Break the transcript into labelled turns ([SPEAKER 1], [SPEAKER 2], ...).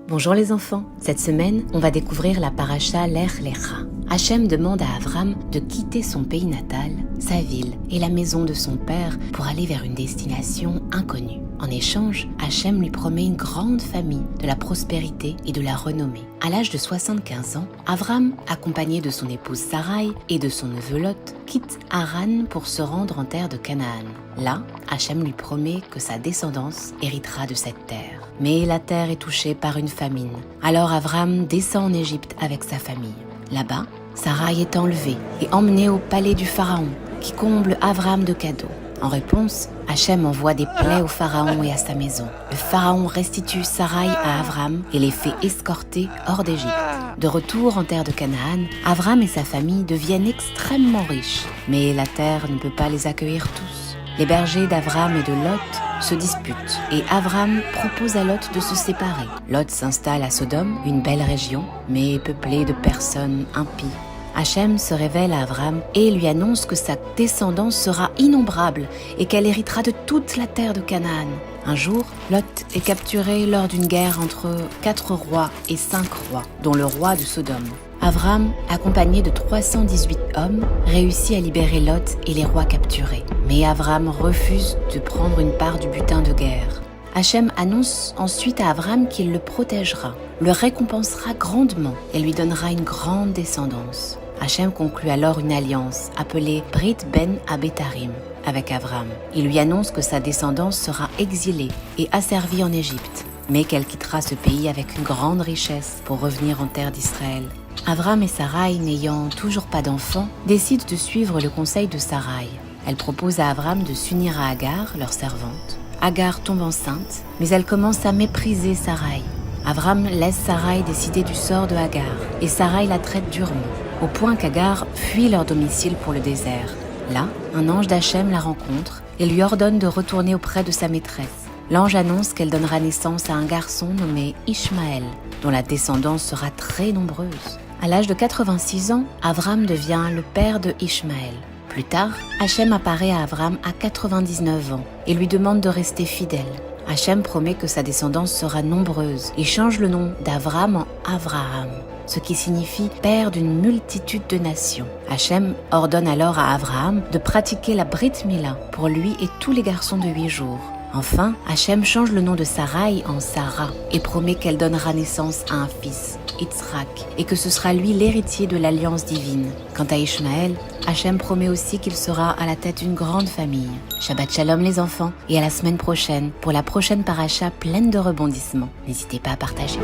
[SPEAKER 1] Bonjour les enfants, cette semaine, on va découvrir la paracha Lech Lecha. Hachem demande à Avram de quitter son pays natal, sa ville et la maison de son père pour aller vers une destination inconnue. En échange, Hachem lui promet une grande famille, de la prospérité et de la renommée. À l'âge de 75 ans, Avram, accompagné de son épouse Sarai et de son neveu Lot, quitte Haran pour se rendre en terre de Canaan. Là, Hachem lui promet que sa descendance héritera de cette terre. Mais la terre est touchée par une famine. Alors Avram descend en Égypte avec sa famille. Là-bas, Sarai est enlevée et emmenée au palais du pharaon, qui comble Avram de cadeaux. En réponse, Hachem envoie des plaies au pharaon et à sa maison. Le pharaon restitue Sarai à Avram et les fait escorter hors d'Égypte. De retour en terre de Canaan, Avram et sa famille deviennent extrêmement riches. Mais la terre ne peut pas les accueillir tous. Les bergers d'Avram et de Lot se disputent et Avram propose à Lot de se séparer. Lot s'installe à Sodome, une belle région, mais peuplée de personnes impies. Hachem se révèle à Avram et lui annonce que sa descendance sera innombrable et qu'elle héritera de toute la terre de Canaan. Un jour, Lot est capturé lors d'une guerre entre 4 rois et 5 rois, dont le roi de Sodome. Avram, accompagné de 318 hommes, réussit à libérer Lot et les rois capturés. Mais Avram refuse de prendre une part du butin de guerre. Hachem annonce ensuite à Avram qu'il le protégera, le récompensera grandement et lui donnera une grande descendance. Hachem conclut alors une alliance appelée Brit Ben Abetarim avec Avram. Il lui annonce que sa descendance sera exilée et asservie en Égypte, mais qu'elle quittera ce pays avec une grande richesse pour revenir en terre d'Israël. Avram et Sarai, n'ayant toujours pas d'enfants, décident de suivre le conseil de Sarai. Elle propose à Avram de s'unir à Agar, leur servante. Agar tombe enceinte, mais elle commence à mépriser Sarai. Avram laisse Sarai décider du sort de Agar, et Sarai la traite durement, au point qu'Agar fuit leur domicile pour le désert. Là, un ange d'Hachem la rencontre et lui ordonne de retourner auprès de sa maîtresse. L'ange annonce qu'elle donnera naissance à un garçon nommé Ishmaël, dont la descendance sera très nombreuse. À l'âge de 86 ans, Avram devient le père de Ishmaël. Plus tard, Hachem apparaît à Avram à 99 ans et lui demande de rester fidèle. Hachem promet que sa descendance sera nombreuse et change le nom d'Avram en Avraham, ce qui signifie « père d'une multitude de nations ». Hachem ordonne alors à Avraham de pratiquer la Brit Mila pour lui et tous les garçons de 8 jours. Enfin, Hachem change le nom de Sarai en Sarah et promet qu'elle donnera naissance à un fils, Yitzhak, et que ce sera lui l'héritier de l'alliance divine. Quant à Ishmaël, Hachem promet aussi qu'il sera à la tête d'une grande famille. Shabbat Shalom les enfants, et à la semaine prochaine pour la prochaine paracha pleine de rebondissements. N'hésitez pas à partager.